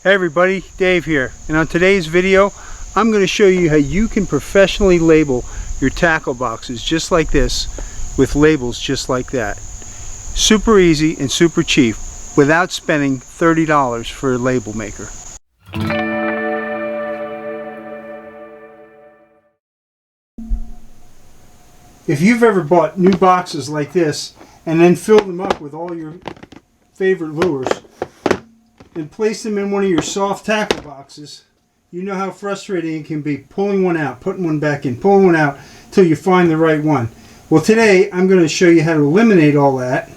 Hey everybody, Dave here, and on today's video I'm going to show you how you can professionally label your tackle boxes just like this, with labels just like that. Super easy and super cheap without spending $30 for a label maker. If you've ever bought new boxes like this and then filled them up with all your favorite lures and place them in one of your soft tackle boxes, you know how frustrating it can be pulling one out, putting one back in, pulling one out until you find the right one. Well, today I'm going to show you how to eliminate all that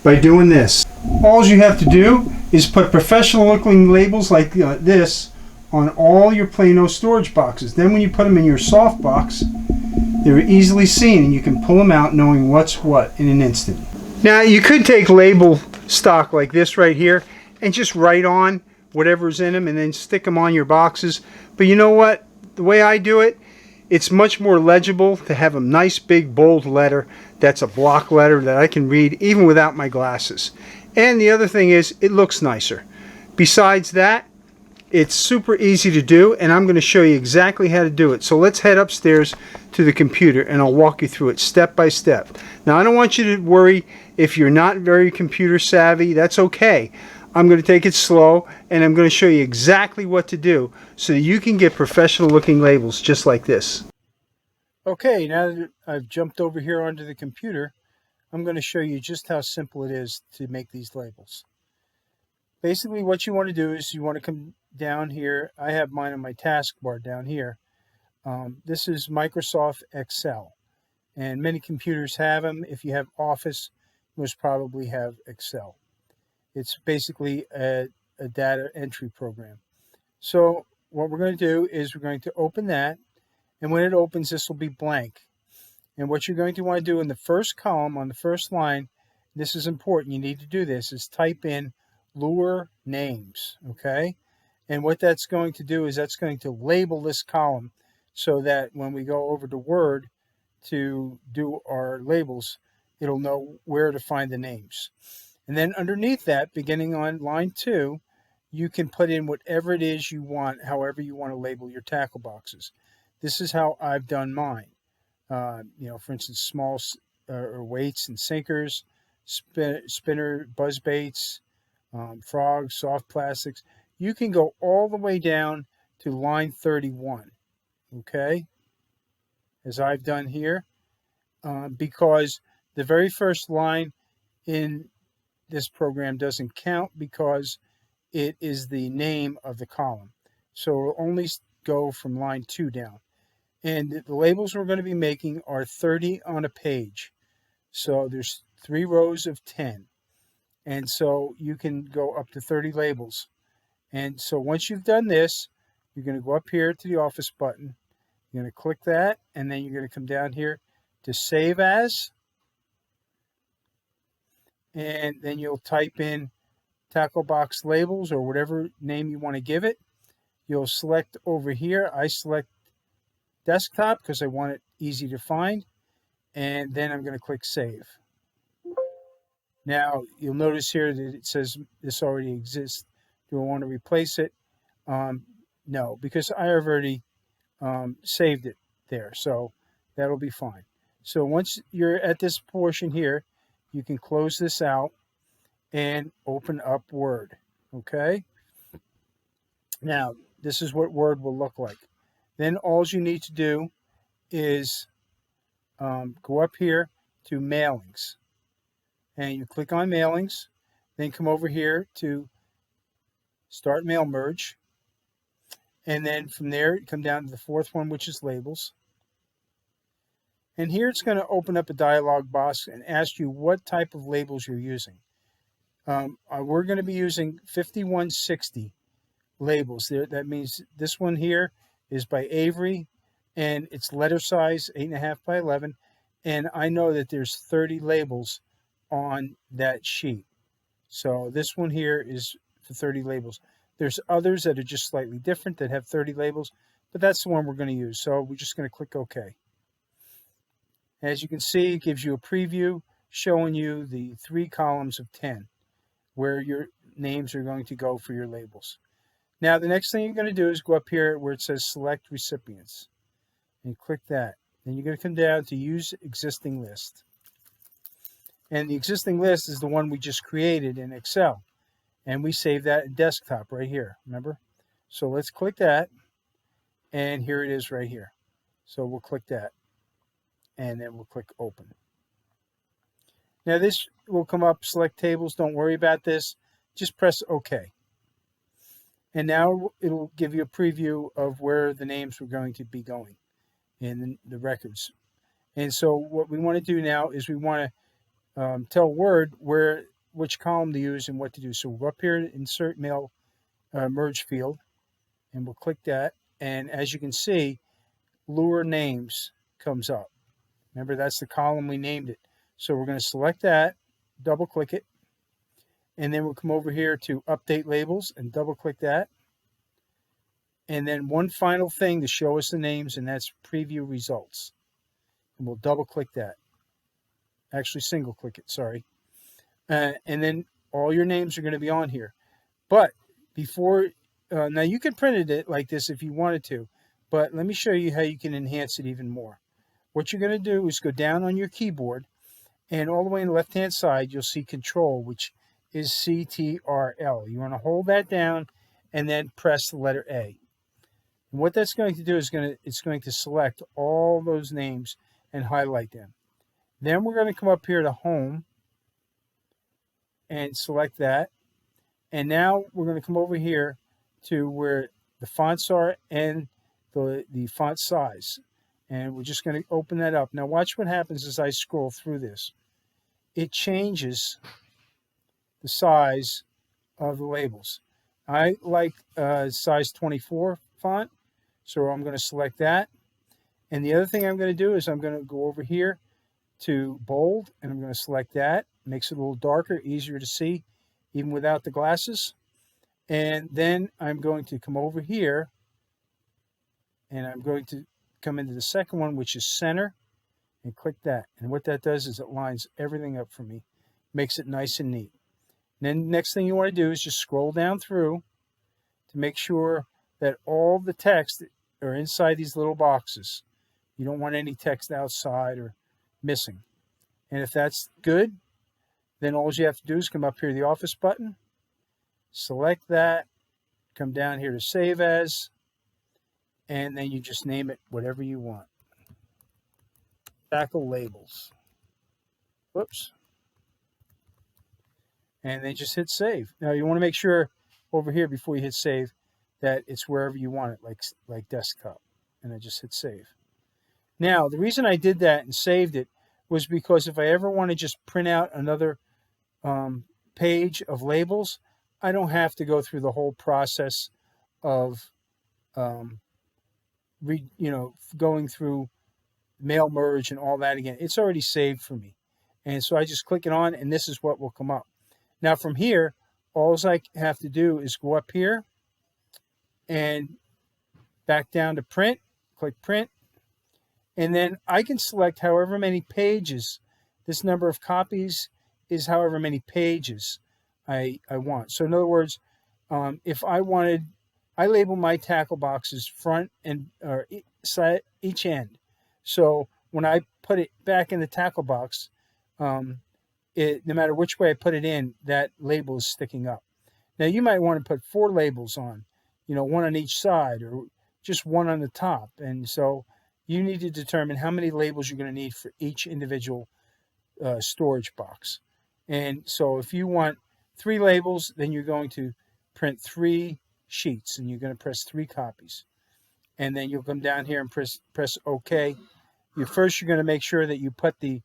by doing this. All you have to do is put professional looking labels like this on all your Plano storage boxes. Then when you put them in your soft box, they're easily seen and you can pull them out knowing what's what in an instant. Now you could take label stock like this right here and just write on whatever's in them and then stick them on your boxes. But you know what? The way I do it, it's much more legible to have a nice big bold letter that's a block letter that I can read even without my glasses. And the other thing is, it looks nicer. Besides that, it's super easy to do, and I'm going to show you exactly how to do it. So let's head upstairs to the computer and I'll walk you through it step by step. Now I don't want you to worry if you're not very computer savvy. That's okay. I'm going to take it slow and I'm going to show you exactly what to do so that you can get professional looking labels just like this. Okay, now that I've jumped over here onto the computer, I'm going to show you just how simple it is to make these labels. Basically what you want to do is you want to come down here. I have mine on my taskbar down here. This is Microsoft Excel, and many computers have them. If you have Office, most probably have Excel. It's basically a data entry program. So what we're going to do is we're going to open that, and when it opens, this will be blank. And what you're going to want to do in the first column on the first line, this is important, you need to do this, is type in lure names, okay? And what that's going to do is that's going to label this column so that when we go over to Word to do our labels, it'll know where to find the names. And then underneath that, beginning on line 2, you can put in whatever it is you want, however you want to label your tackle boxes. This is how I've done mine. For instance, small or weights and sinkers, spinner, buzz baits, frogs, soft plastics. You can go all the way down to line 31, okay, as I've done here, because the very first line in this program doesn't count because it is the name of the column. So it'll only go from line 2 down. And the labels we're going to be making are 30 on a page. So there's 3 rows of 10. And so you can go up to 30 labels. And so once you've done this, you're going to go up here to the Office button. You're going to click that, and then you're going to come down here to Save As. And then you'll type in tackle box labels or whatever name you want to give it. You'll select over here. I select desktop because I want it easy to find, and then I'm going to click Save. Now you'll notice here that it says this already exists. Do I want to replace it? No, because I have already saved it there, so that'll be fine. So once you're at this portion here, you can close this out and open up Word. Okay? Now, this is what Word will look like. Then all you need to do is go up here to Mailings. And you click on Mailings. Then come over here to Start Mail Merge. And then from there, come down to the 4th one, which is Labels. And here it's going to open up a dialog box and ask you what type of labels you're using. We're going to be using 5160 labels. That means this one here is by Avery, and it's letter size 8.5 by 11. And I know that there's 30 labels on that sheet. So this one here is for 30 labels. There's others that are just slightly different that have 30 labels, but that's the one we're going to use. So we're just going to click OK. As you can see, it gives you a preview showing you the 3 columns of 10 where your names are going to go for your labels. Now, the next thing you're going to do is go up here where it says Select Recipients. And click that. Then you're going to come down to Use Existing List. And the existing list is the one we just created in Excel. And we saved that in desktop right here, remember? So let's click that. And here it is right here. So we'll click that. And then we'll click Open. Now this will come up, Select Tables. Don't worry about this. Just press OK. And now it'll give you a preview of where the names were going to be going in the records. And so what we want to do now is we want to tell Word which column to use and what to do. So we'll go up here to Insert Mail Merge Field, and we'll click that. And as you can see, Lure Names comes up. Remember, that's the column we named it. So we're going to select that, double click it, and then we'll come over here to Update Labels and double click that. And then one final thing to show us the names, and that's Preview Results. And we'll double click that. Actually, single click it, sorry. And then all your names are going to be on here. But before, now you can print it like this if you wanted to, but let me show you how you can enhance it even more. What you're going to do is go down on your keyboard, and all the way on the left-hand side, you'll see Control, which is CTRL. You want to hold that down and then press the letter A. And what that's going to do is it's going to select all those names and highlight them. Then we're going to come up here to Home and select that. And now we're going to come over here to where the fonts are and the font size. And we're just going to open that up. Now watch what happens as I scroll through this. It changes the size of the labels. I like size 24 font, so I'm going to select that. And the other thing I'm going to do is I'm going to go over here to bold, and I'm going to select that. Makes it a little darker, easier to see, even without the glasses. And then I'm going to come over here, and I'm going to come into the second one, which is center, and click that. And what that does is it lines everything up for me, makes it nice and neat. And then next thing you want to do is just scroll down through to make sure that all the text are inside these little boxes. You don't want any text outside or missing. And if that's good, then all you have to do is come up here to the Office button, select that, come down here to Save As, and then you just name it whatever you want. Tackle Labels. Whoops. And then just hit Save. Now you want to make sure over here before you hit Save that it's wherever you want it, like desktop. And I just hit Save. Now, the reason I did that and saved it was because if I ever want to just print out another page of labels, I don't have to go through the whole process of going through mail merge and all that again. It's already saved for me. And so I just click it on, and this is what will come up. Now from here, all I have to do is go up here and back down to Print, click Print, and then I can select however many pages. This number of copies is however many pages I want. So in other words, if I wanted, I label my tackle boxes front and each end. So when I put it back in the tackle box, no matter which way I put it in, that label is sticking up. Now you might want to put 4 labels on, one on each side or just one on the top. And so you need to determine how many labels you're going to need for each individual storage box. And so if you want 3 labels, then you're going to print 3 sheets, and you're going to press 3 copies. And then you'll come down here and press OK. You're going to make sure that you put the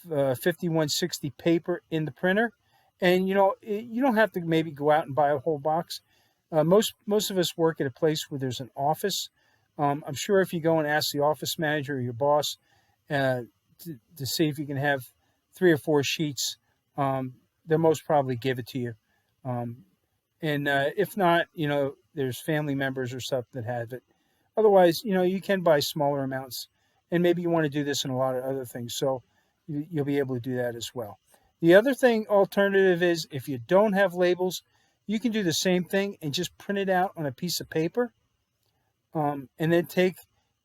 5160 paper in the printer. And you don't have to maybe go out and buy a whole box. Most of us work at a place where there's an office. I'm sure if you go and ask the office manager or your boss to see if you can have 3 or 4 sheets, they'll most probably give it to you. And if not, there's family members or stuff that have it. Otherwise, you can buy smaller amounts, and maybe you want to do this in a lot of other things. So you'll be able to do that as well. The other alternative is if you don't have labels, you can do the same thing and just print it out on a piece of paper, and then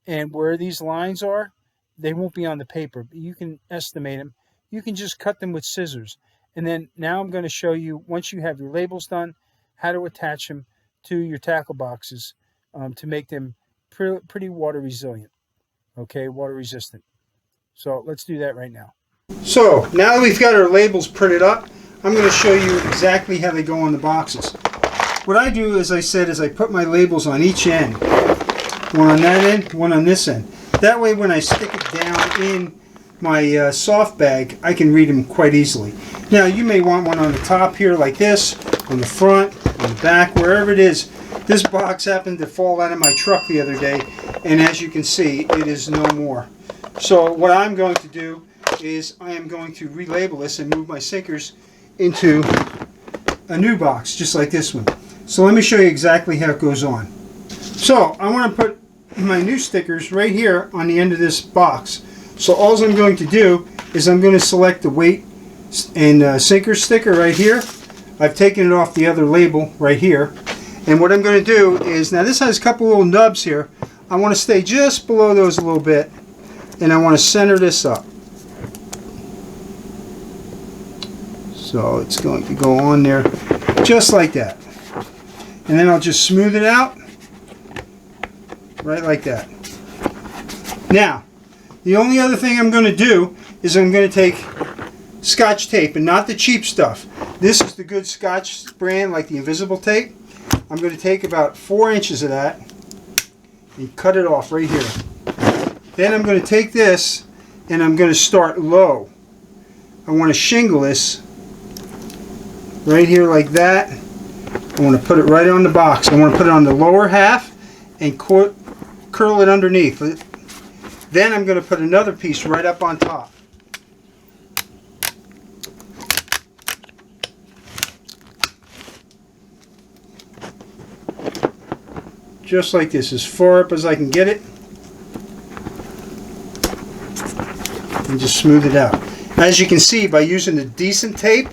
and where these lines are, they won't be on the paper, but you can estimate them. You can just cut them with scissors. And then now I'm going to show you, once you have your labels done, how to attach them to your tackle boxes to make them pretty water resilient, okay, water resistant. So let's do that right now. So now that we've got our labels printed up, I'm going to show you exactly how they go on the boxes. What I do, as I said, is I put my labels on each end. One on that end, one on this end. That way when I stick it down in my soft bag, I can read them quite easily. Now you may want one on the top here like this, on the front, on the back, wherever it is. This box happened to fall out of my truck the other day, and as you can see, it is no more. So what I'm going to do is I am going to relabel this and move my sinkers into a new box, just like this one. So let me show you exactly how it goes on. So I want to put my new stickers right here on the end of this box. So all I'm going to do is I'm going to select the weight and sinker sticker right here. I've taken it off the other label right here. And what I'm going to do is, now this has a couple little nubs here. I want to stay just below those a little bit, and I want to center this up. So it's going to go on there just like that. And then I'll just smooth it out right like that. Now, the only other thing I'm going to do is I'm going to take Scotch tape, and not the cheap stuff. This is the good Scotch brand, like the invisible tape. I'm going to take about 4 inches of that and cut it off right here. Then I'm going to take this and I'm going to start low. I want to shingle this right here like that. I want to put it right on the box. I want to put it on the lower half and curl it underneath. Then I'm going to put another piece right up on top. Just like this, as far up as I can get it. And just smooth it out. As you can see, by using the decent tape,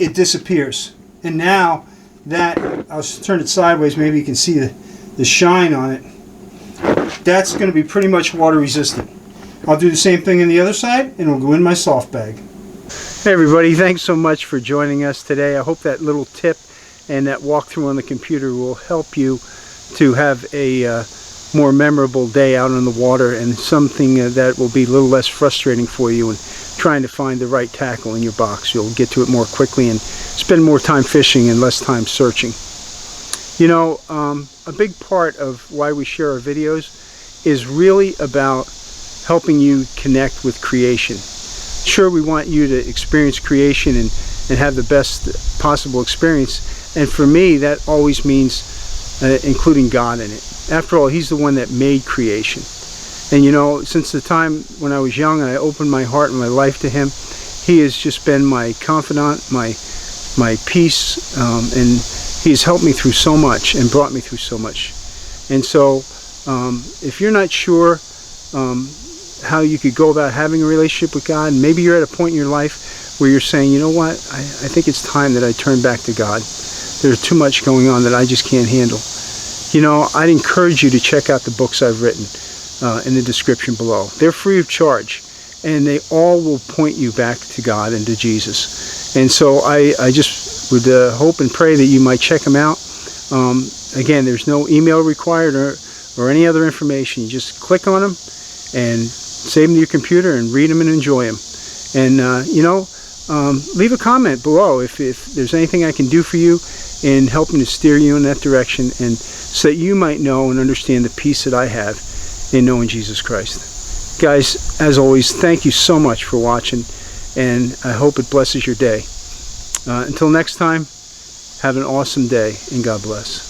it disappears. And now that, I'll turn it sideways, maybe you can see the shine on it. That's going to be pretty much water resistant. I'll do the same thing on the other side, and it'll go in my soft bag. Hey everybody, thanks so much for joining us today. I hope that little tip and that walkthrough on the computer will help you to have a more memorable day out on the water, and something that will be a little less frustrating for you in trying to find the right tackle in your box. You'll get to it more quickly and spend more time fishing and less time searching. You know, a big part of why we share our videos is really about helping you connect with creation. Sure, we want you to experience creation and have the best possible experience, and for me that always means including God in it. After all, He's the one that made creation. And you know, since the time when I was young and I opened my heart and my life to Him, He has just been my confidant, my peace, and He has helped me through so much and brought me through so much. And so if you're not sure how you could go about having a relationship with God, maybe you're at a point in your life where you're saying, you know what, I think it's time that I turn back to God. There's too much going on that I just can't handle. You know, I'd encourage you to check out the books I've written in the description below. They're free of charge, and they all will point you back to God and to Jesus. And so I just would hope and pray that you might check them out. Again, there's no email required or any other information. You just click on them and save them to your computer and read them and enjoy them. And you know, leave a comment below if there's anything I can do for you in helping to steer you in that direction, and so that you might know and understand the peace that I have in knowing Jesus Christ. Guys, as always, thank you so much for watching, and I hope it blesses your day. Until next time, have an awesome day, and God bless.